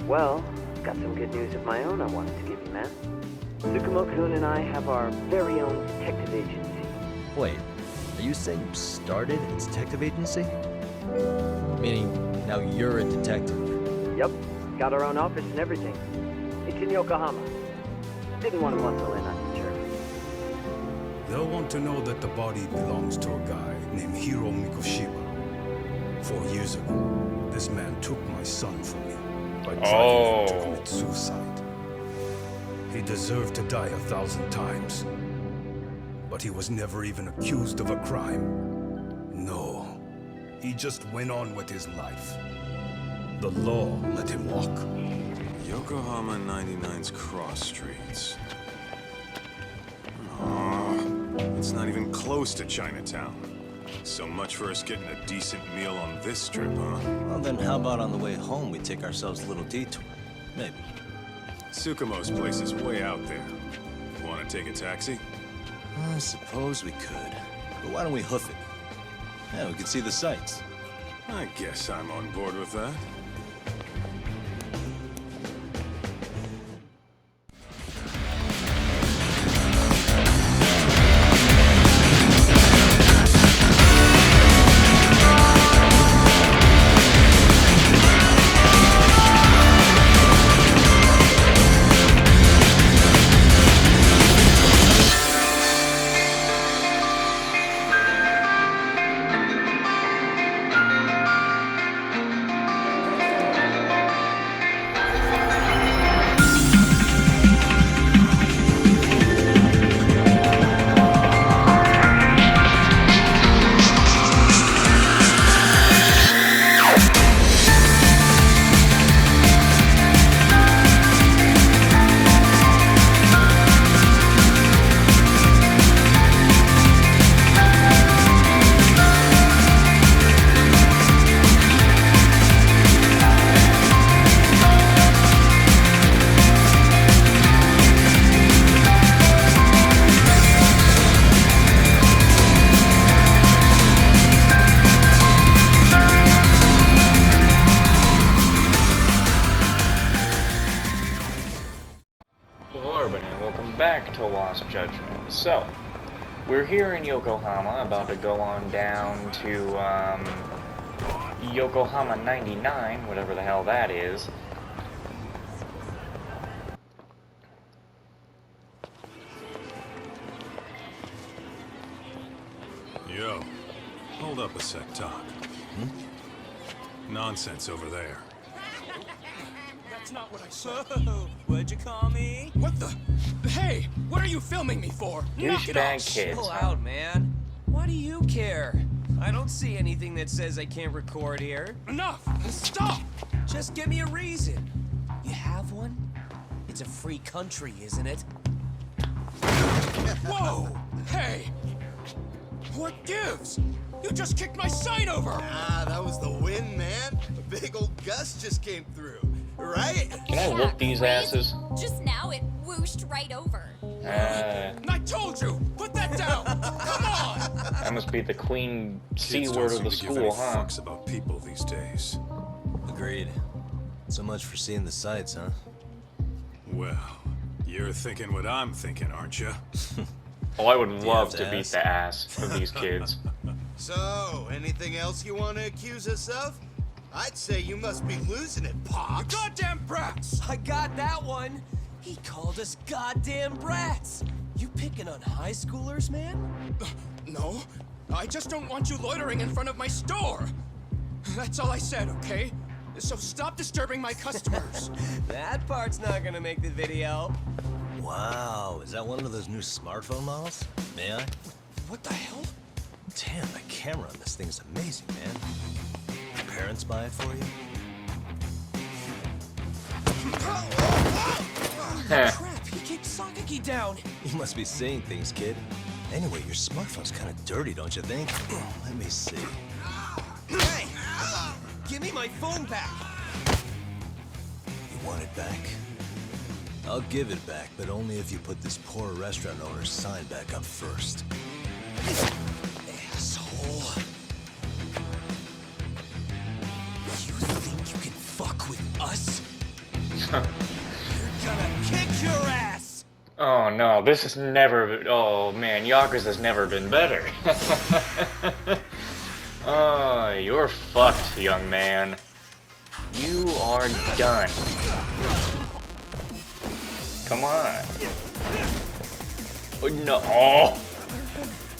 Well, got some good news of my own I wanted to give you, man. Tsukumo-kun and I have our very own detective agency. Wait, are you saying you started a detective agency? Meaning, now you're a detective? Yep, got our own office and everything. It's in Yokohama. Didn't want to muscle in on you, jerk. They'll want to know that the body belongs to a guy named Hiro Mikoshiba. 4 years ago, this man took my son from me by driving him to commit suicide. He deserved to die 1,000 times, but he was never even accused of a crime. No, he just went on with his life. The law let him walk. Yokohama 99's cross streets. Aw, it's not even close to Chinatown. So much for us getting a decent meal on this strip, huh? Well then, how about on the way home we take ourselves a little detour? Maybe. Tsukumo's place is way out there. Want to take a taxi? I suppose we could. But why don't we hoof it? Yeah, we could see the sights. I guess I'm on board with that. Back to Lost Judgment. So, we're here in Yokohama, about to go on down to Yokohama 99, whatever the hell that is. Yo, hold up a sec, Doc. Nonsense over there. That's not what I said. What'd you call me? What the? Hey, what are you filming me for? Knock it Douchebag off. kids. Chill out, man. Why do you care? I don't see anything that says I can't record here. Enough! Stop! Just give me a reason. You have one? It's a free country, isn't it? Whoa! Hey! What gives? You just kicked my sign over! Ah, that was the wind, man. A big old gust just came through, right? Can I whoop these asses? Just now it whooshed right over. I told you! Put that down! Come on! That must be the queen C Kids word don't of the seem to give any school, huh? fucks about people these days. Agreed. So much for seeing the sights, huh? Well, you're thinking what I'm thinking, aren't you? Oh, I would you love have to to beat ask? the ass of these kids. So, anything else you want to accuse us of? I'd say you must be losing it, Pops. You goddamn brats! I got that one. He called us goddamn brats. You picking on high schoolers, man? No, I just don't want you loitering in front of my store. That's all I said, okay? So stop disturbing my customers. That part's not gonna make the video. Wow, is that one of those new smartphone models? May I? What the hell? Damn, the camera on this thing's amazing, man. Your parents buy it for you? Heh. Crap, he kicked Sakaki down. You must be seeing things, kid. Anyway, your smartphone's kind of dirty, don't you think? Let me see. Hey, give me my phone back. You want it back? I'll give it back, but only if you put this poor restaurant owner's sign back up first. Asshole. You think you can fuck with us? Gonna kick your ass! Oh no, this has never. Oh man, Yakuza's never been better. Oh, you're fucked, young man. You are done. Come on. Oh, no. Oh.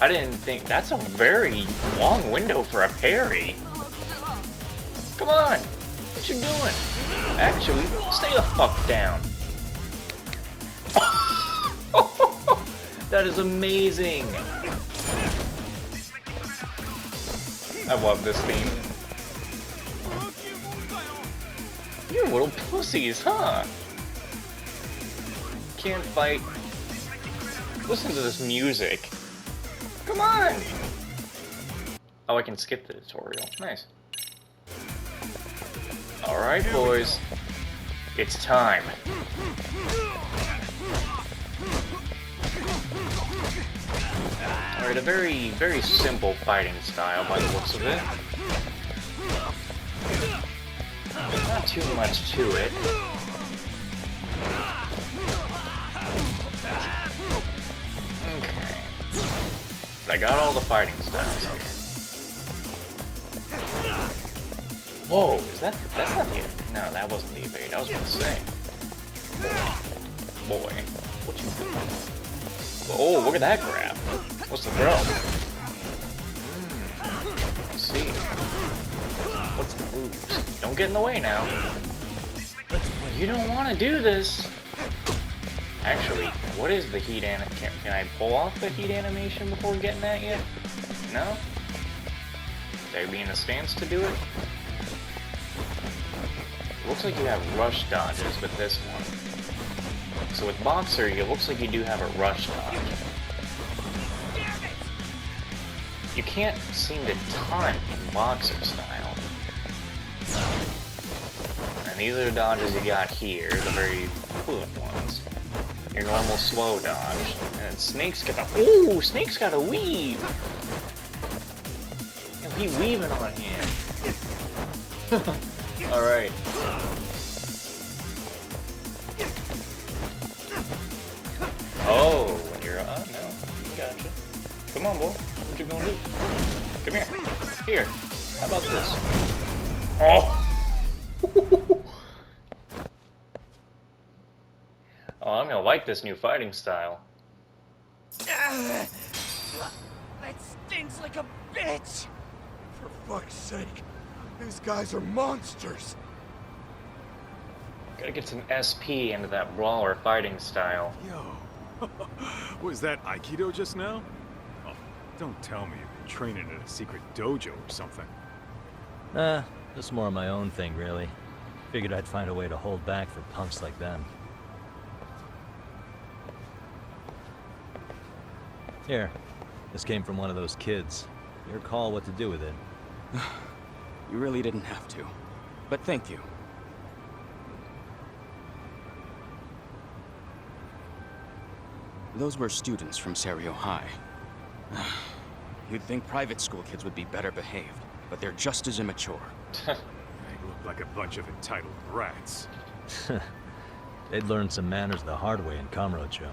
I didn't think. That's a very long window for a parry. Come on. What you doing? Actually, stay the fuck down. That is amazing. I love this theme. You're little pussies, huh? Can't fight. Listen to this music. Come on! Oh, I can skip the tutorial. Nice. Alright, boys. It's time. Alright, a very, very simple fighting style by the looks of it. Not too much to it. Okay. But I got all the fighting styles here. Whoa, is that's not the... No, that wasn't the evade. I was gonna say. Boy, what you doing? Oh, look at that grab. What's the throw? Let's see. What's the moves? Don't get in the way now. You don't want to do this. Actually, what is the heat animation? Can I pull off the heat animation before getting that yet? No? Should I be in a stance to do it? Looks like you have rush dodges with this one. So with Boxer, it looks like you do have a rush dodge. You can't seem to time in Boxer style. And these are the dodges you got here, the very equivalent ones. Your normal slow dodge. And Snake's got a... Ooh! Snake's got a weave! Yo, he weaving on him. Alright. Oh, when you're no, gotcha. Come on, boy. What you gonna do? Come here. Here. How about this? Oh. Oh, I'm gonna like this new fighting style. That stings like a bitch. For fuck's sake, these guys are monsters. Gotta get some SP into that brawler fighting style. Yo, was that Aikido just now? Oh, don't tell me you've been training at a secret dojo or something. Just more of my own thing, really. Figured I'd find a way to hold back for punks like them. Here, this came from one of those kids. Your call what to do with it. You really didn't have to, but thank you. Those were students from Serio High. You'd think private school kids would be better behaved, but they're just as immature. They look like a bunch of entitled brats. They'd learned some manners the hard way in Kamurocho.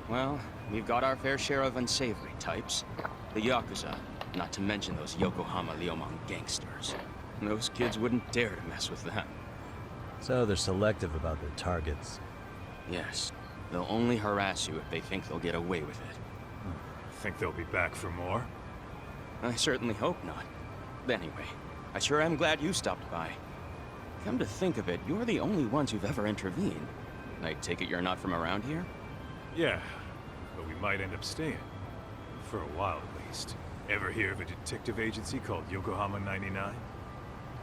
Well, we've got our fair share of unsavory types. The Yakuza, not to mention those Yokohama Liomang gangsters. Those kids wouldn't dare to mess with them. So they're selective about their targets. Yes, they'll only harass you if they think they'll get away with it. Think they'll be back for more? I certainly hope not. Anyway, I sure am glad you stopped by. Come to think of it, you're the only ones who've ever intervened. I take it you're not from around here? Yeah, but we might end up staying. For a while at least. Ever hear of a detective agency called Yokohama 99?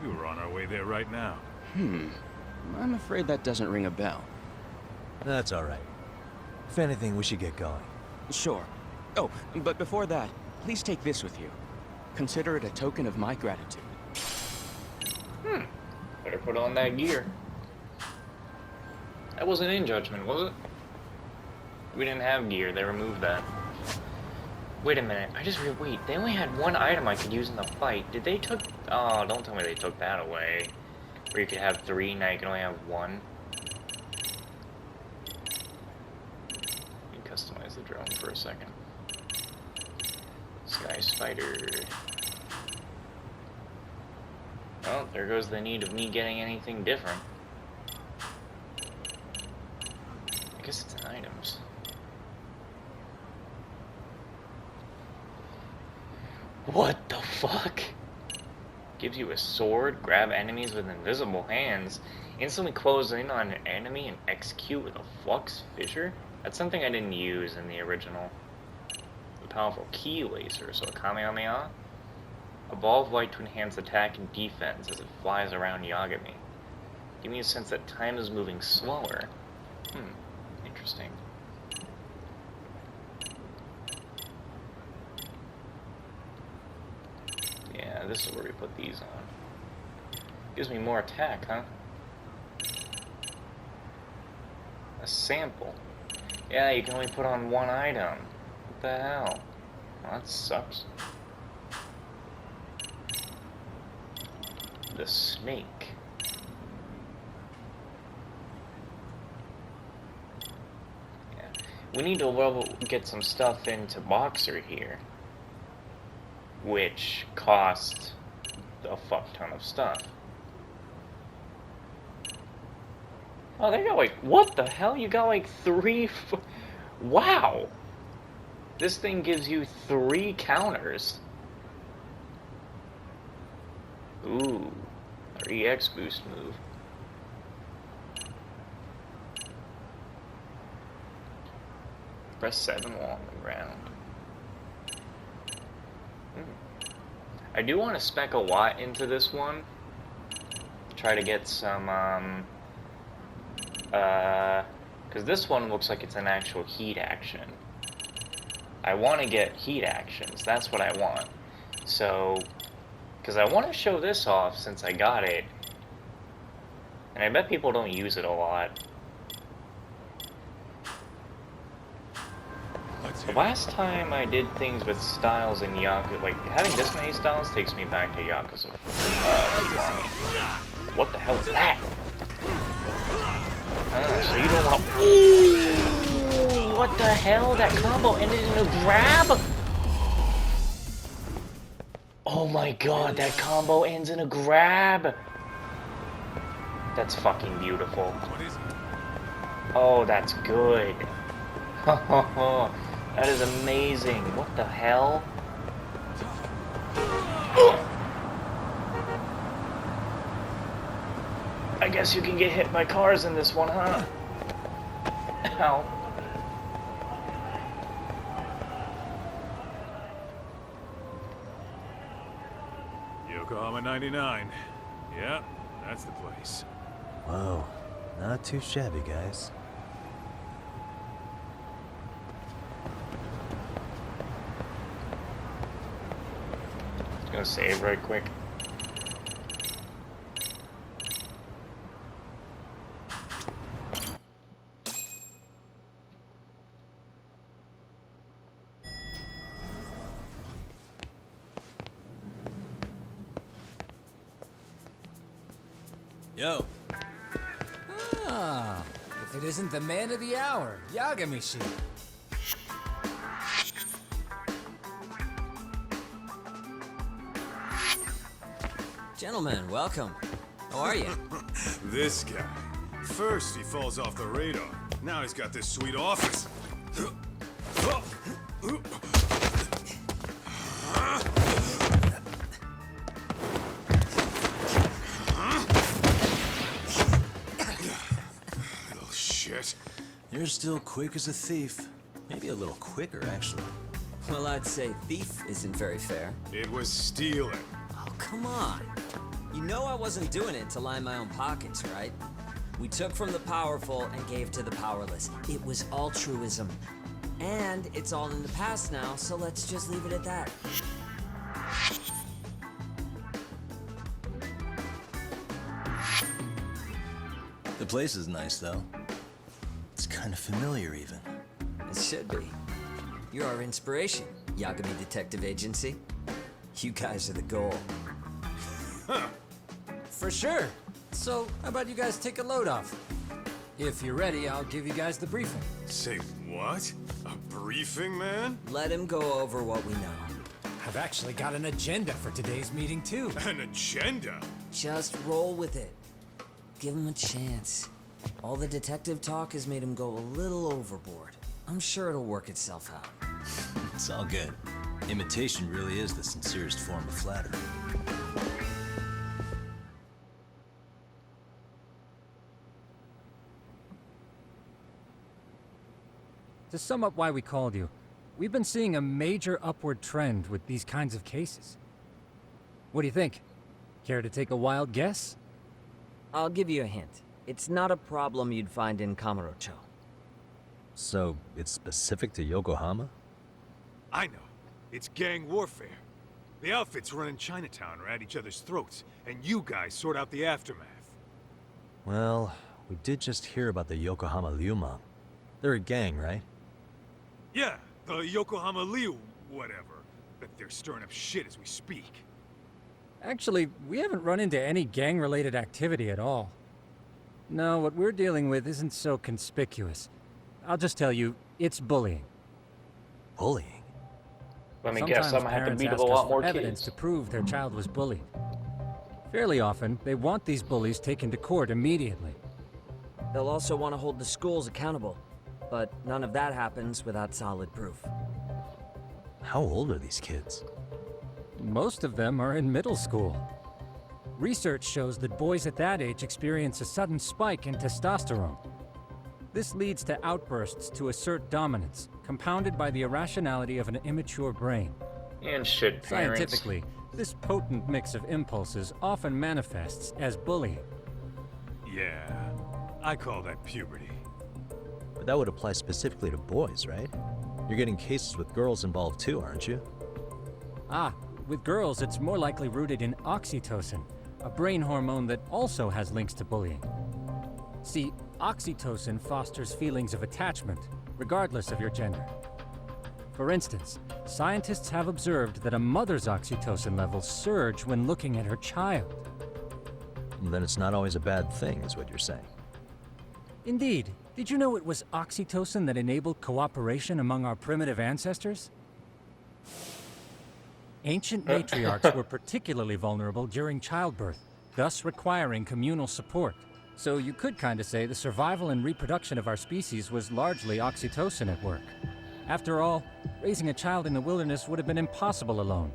We were on our way there right now. I'm afraid that doesn't ring a bell. That's alright. If anything, we should get going. Sure. Oh, but before that, please take this with you. Consider it a token of my gratitude. Better put on that gear. That wasn't in Judgment, was it? We didn't have gear, they removed that. Wait a minute, wait, they only had one item I could use in the fight. Did they took... Oh, don't tell me they took that away. Where you could have 3, now you can only have 1. drone for a second. Sky Spider. Well, there goes the need of me getting anything different. I guess it's in items. What the fuck? Gives you a sword, grab enemies with invisible hands, instantly close in on an enemy and execute with a flux fissure? That's something I didn't use in the original. The powerful key laser, so a Kamehameha. A ball of light to enhance attack and defense as it flies around Yagami. Give me a sense that time is moving slower. Interesting. Yeah, this is where we put these on. Gives me more attack, huh? A sample. Yeah, you can only put on one item. What the hell? Well, that sucks. The snake. Yeah. We need to get some stuff into Boxer here, which cost a fuck ton of stuff. Oh, they got like, what the hell? You got like 3... Wow! This thing gives you 3 counters. Ooh, our EX boost move. Press 7 while on the ground. I do want to spec a lot into this one. Try to get some, because this one looks like it's an actual heat action. I want to get heat actions, that's what I want. So, because I want to show this off since I got it. And I bet people don't use it a lot. The last time I did things with styles in Yakuza, like having this many styles takes me back to Yakuza. What the hell is that? So you don't want to... Ooh, what the hell? That combo ended in a grab? Oh my god, that combo ends in a grab! That's fucking beautiful. Oh, that's good. That is amazing. What the hell? I guess you can get hit by cars in this one, huh? Ow. Yokohama 99. Yeah, that's the place. Whoa, not too shabby, guys. Gonna save right quick. Yo. Ah, if it isn't the man of the hour, Yagami-shi. Gentlemen, welcome. How are you? This guy. First he falls off the radar. Now he's got this sweet office. Little shit. You're still quick as a thief. Maybe a little quicker, actually. Well, I'd say thief isn't very fair. It was stealing. Oh, come on. You know I wasn't doing it to line my own pockets, right? We took from the powerful and gave to the powerless. It was altruism. And it's all in the past now, so let's just leave it at that. The place is nice, though. It's kind of familiar, even. It should be. You're our inspiration, Yagami Detective Agency. You guys are the goal. Huh. For sure. So, how about you guys take a load off? If you're ready, I'll give you guys the briefing. Say what? A briefing, man? Let him go over what we know. I've actually got an agenda for today's meeting, too. An agenda? Just roll with it. Give him a chance. All the detective talk has made him go a little overboard. I'm sure it'll work itself out. It's all good. Imitation really is the sincerest form of flattery. To sum up why we called you, we've been seeing a major upward trend with these kinds of cases. What do you think? Care to take a wild guess? I'll give you a hint. It's not a problem you'd find in Kamurocho. So, it's specific to Yokohama? I know. It's gang warfare. The outfits running Chinatown are at each other's throats, and you guys sort out the aftermath. Well, we did just hear about the Yokohama Liumang. They're a gang, right? Yeah, the Yokohama Liu, whatever. But they're stirring up shit as we speak. Actually, we haven't run into any gang-related activity at all. No, what we're dealing with isn't so conspicuous. I'll just tell you, it's bullying. Bullying? Let me guess, I'm gonna have to beat up a lot more evidence kids. to prove their child was bullied. Fairly often, they want these bullies taken to court immediately. They'll also want to hold the schools accountable, but none of that happens without solid proof. How old are these kids? Most of them are in middle school. Research shows that boys at that age experience a sudden spike in testosterone. This leads to outbursts to assert dominance, compounded by the irrationality of an immature brain. And shit, parents. Scientifically, this potent mix of impulses often manifests as bullying. Yeah, I call that puberty. But that would apply specifically to boys, right? You're getting cases with girls involved too, aren't you? Ah, with girls, it's more likely rooted in oxytocin, a brain hormone that also has links to bullying. See, oxytocin fosters feelings of attachment, regardless of your gender. For instance, scientists have observed that a mother's oxytocin levels surge when looking at her child. Then it's not always a bad thing, is what you're saying. Indeed. Did you know it was oxytocin that enabled cooperation among our primitive ancestors? Ancient matriarchs were particularly vulnerable during childbirth, thus requiring communal support. So you could kind of say the survival and reproduction of our species was largely oxytocin at work. After all, raising a child in the wilderness would have been impossible alone.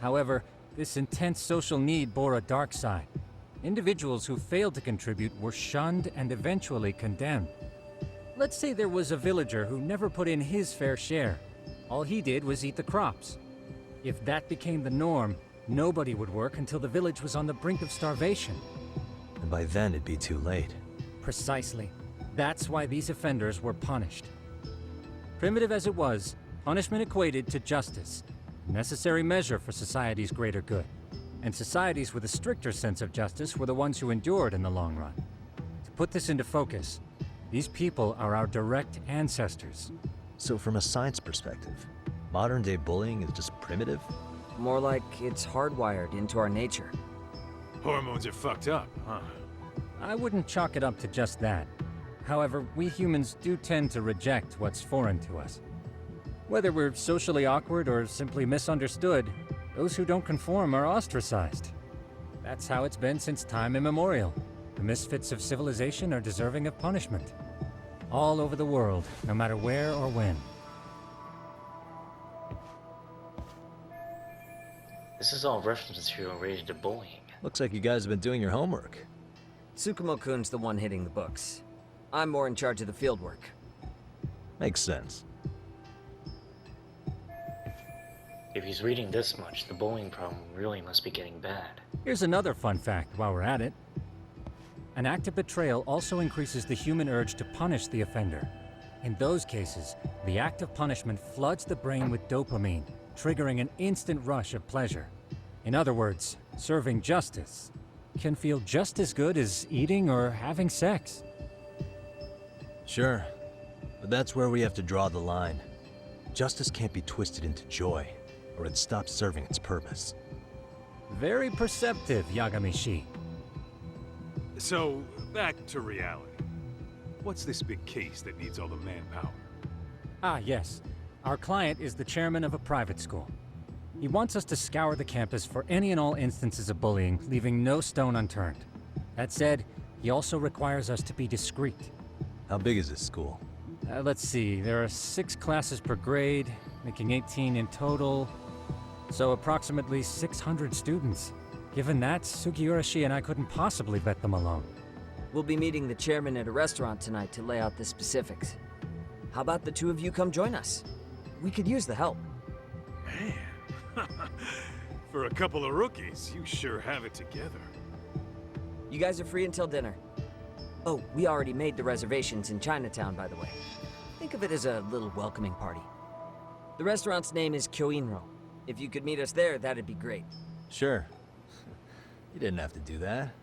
However, this intense social need bore a dark side. Individuals who failed to contribute were shunned and eventually condemned. Let's say there was a villager who never put in his fair share. All he did was eat the crops. If that became the norm, nobody would work until the village was on the brink of starvation. And by then it'd be too late. Precisely. That's why these offenders were punished. Primitive as it was, punishment equated to justice, a necessary measure for society's greater good. And societies with a stricter sense of justice were the ones who endured in the long run. To put this into focus, these people are our direct ancestors. So from a science perspective, modern-day bullying is just primitive? More like it's hardwired into our nature. Hormones are fucked up, huh? I wouldn't chalk it up to just that. However, we humans do tend to reject what's foreign to us. Whether we're socially awkward or simply misunderstood, those who don't conform are ostracized. That's how it's been since time immemorial. The misfits of civilization are deserving of punishment. All over the world, no matter where or when. This is all reference material related to bullying. Looks like you guys have been doing your homework. Tsukumo-kun's the one hitting the books. I'm more in charge of the fieldwork. Makes sense. If he's reading this much, the bullying problem really must be getting bad. Here's another fun fact while we're at it. An act of betrayal also increases the human urge to punish the offender. In those cases, the act of punishment floods the brain with dopamine, triggering an instant rush of pleasure. In other words, serving justice can feel just as good as eating or having sex. Sure, but that's where we have to draw the line. Justice can't be twisted into joy, or it stops serving its purpose. Very perceptive, Yagami-shi. So, back to reality. What's this big case that needs all the manpower? Ah, yes. Our client is the chairman of a private school. He wants us to scour the campus for any and all instances of bullying, leaving no stone unturned. That said, he also requires us to be discreet. How big is this school? Let's see, there are 6 classes per grade, making 18 in total. So approximately 600 students. Given that, Sugiurashi and I couldn't possibly bet them alone. We'll be meeting the chairman at a restaurant tonight to lay out the specifics. How about the two of you come join us? We could use the help. Man, for a couple of rookies, you sure have it together. You guys are free until dinner. Oh, we already made the reservations in Chinatown, by the way. Think of it as a little welcoming party. The restaurant's name is Kyoinro. If you could meet us there, that'd be great. Sure. You didn't have to do that.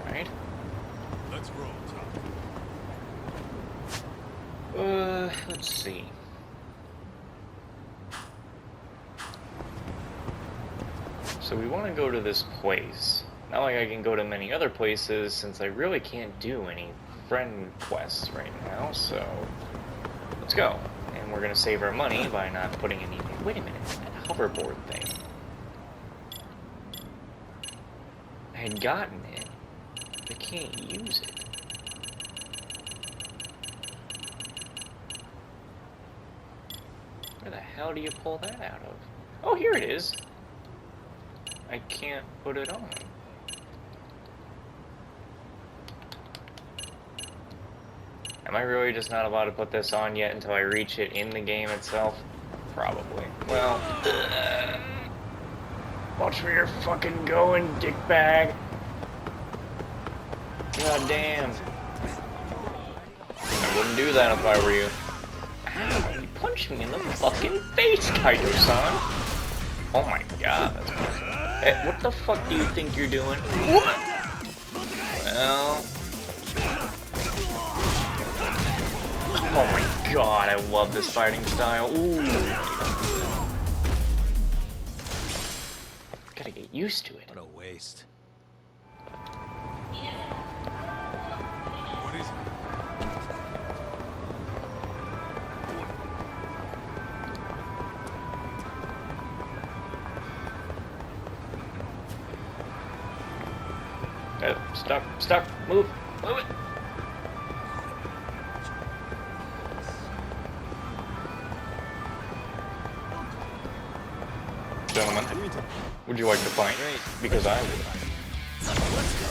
Alright. Let's roll, Tom. Let's see. So we want to go to this place. Not like I can go to many other places since I really can't do any friend quests right now, so let's go. And we're gonna save our money by not putting anything. Wait a minute, that hoverboard thing. I had gotten it, but I can't use it. Where the hell do you pull that out of? Oh, here it is. I can't put it on. Am I really just not allowed to put this on yet until I reach it in the game itself? Probably. Well, watch where you're fucking going, dickbag. God damn. I wouldn't do that if I were you. Ow, you punched me in the fucking face, Kaito-san. Oh my god, that's funny. Hey, what the fuck do you think you're doing? Well... Oh my god, I love this fighting style. Ooh. Gotta get used to it. What a waste. What is it? Stuck, move it. Gentlemen, would you like to fight? Because I would. Let's go.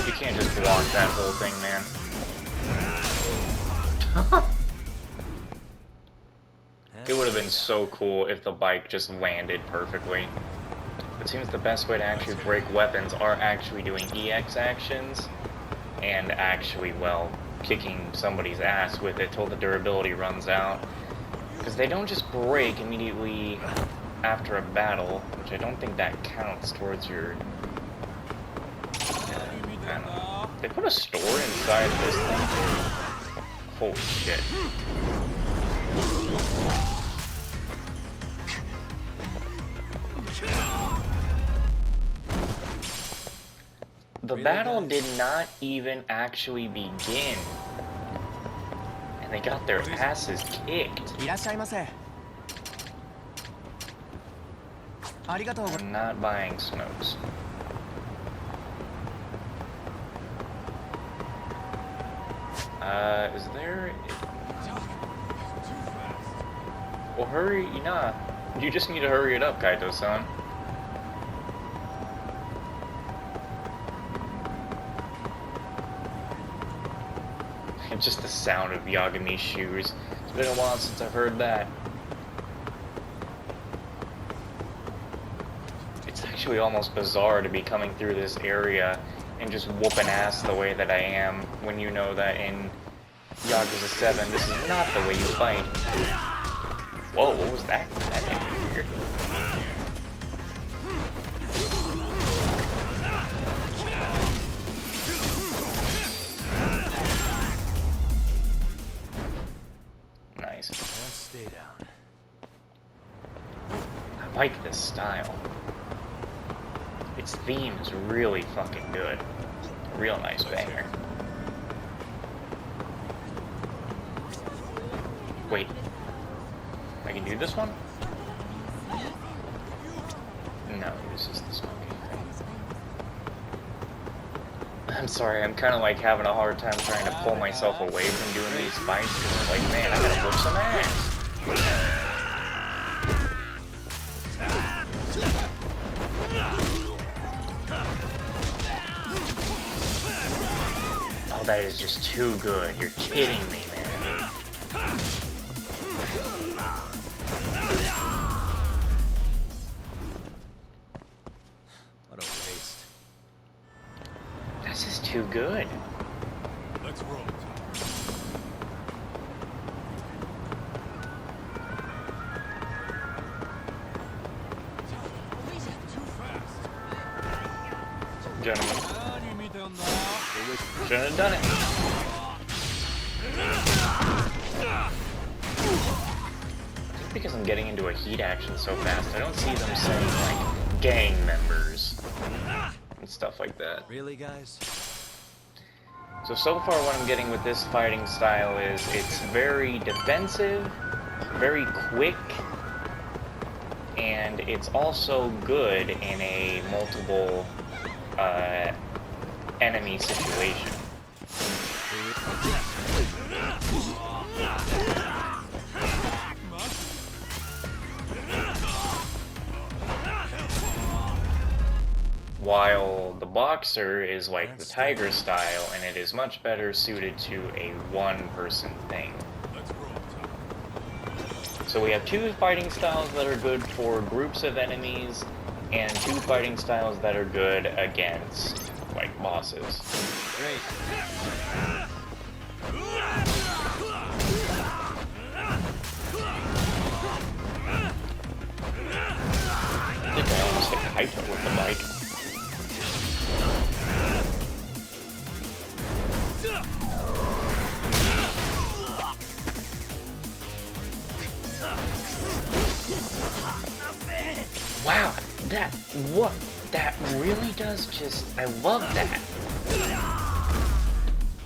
You can't just block that whole thing, man. It would have been so cool if the bike just landed perfectly. It seems the best way to actually break weapons are actually doing EX actions and actually, well, kicking somebody's ass with it till the durability runs out. Because they don't just break immediately after a battle, which I don't think that counts towards your... I don't know. They put a store inside this thing? Holy shit. The battle did not even actually begin. And they got their asses kicked. I'm not buying smokes. Is there... Well, hurry, you just need to hurry it up, Kaito-san. Just the sound of Yagami's shoes. It's been a while since I've heard that. actually almost bizarre to be coming through this area and just whooping ass the way that I am when you know that in Yakuza 7 this is not the way you fight. Whoa, what was that? That hit weird. Nice. Let's stay down. I like this style. Its theme is really fucking good. Real nice banger. Wait. I can do this one? No, this is the smoking thing. I'm sorry, I'm kind of like having a hard time trying to pull myself away from doing these fights because I'm like, man, I gotta whoop some ass. Oh, that is just too good. You're kidding me, man. What a waste. This is too good. Let's roll. Gentlemen. Shouldn't have done it. I think because I'm getting into a heat action so fast, I don't see them saying, like, gang members and stuff like that. Really, guys? So far what I'm getting with this fighting style is it's very defensive, very quick, and it's also good in a multiple enemy situation. While the boxer is like the tiger style, and it is much better suited to a one-person thing. So we have two fighting styles that are good for groups of enemies, and two fighting styles that are good against, like, bosses. Great. I think I almost hit Kaito with the mic. Wow, that really does just, I love that.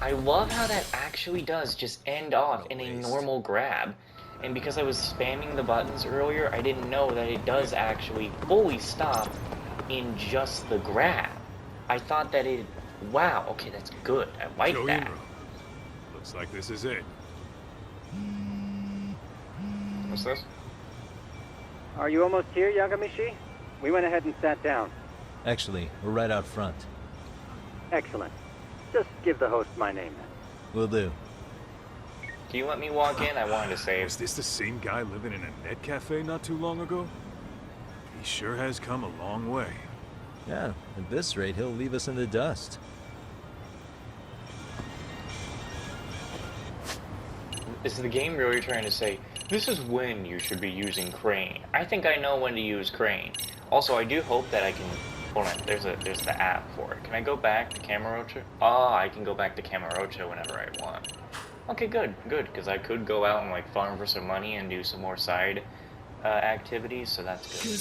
I love how that actually does just end off in a normal grab. And because I was spamming the buttons earlier, I didn't know that it does actually fully stop in just the grab. I thought that it, wow, okay, that's good. I like that. Looks like this is it. What's this? Are you almost here, Yagamishi? We went ahead and sat down. Actually, we're right out front. Excellent. Just give the host my name. Will do. Can you let me walk in? I wanted to save. Is this the same guy living in a net cafe not too long ago? He sure has come a long way. Yeah, at this rate, he'll leave us in the dust. Is the game really trying to say, this is when you should be using Crane? I think I know when to use Crane. Also, I do hope that I can... Hold on, there's the app for it. Can I go back to Camarocha? Ah, I can go back to Camarocha whenever I want. Okay, good, because I could go out and, like, farm for some money and do some more side activities, so that's good.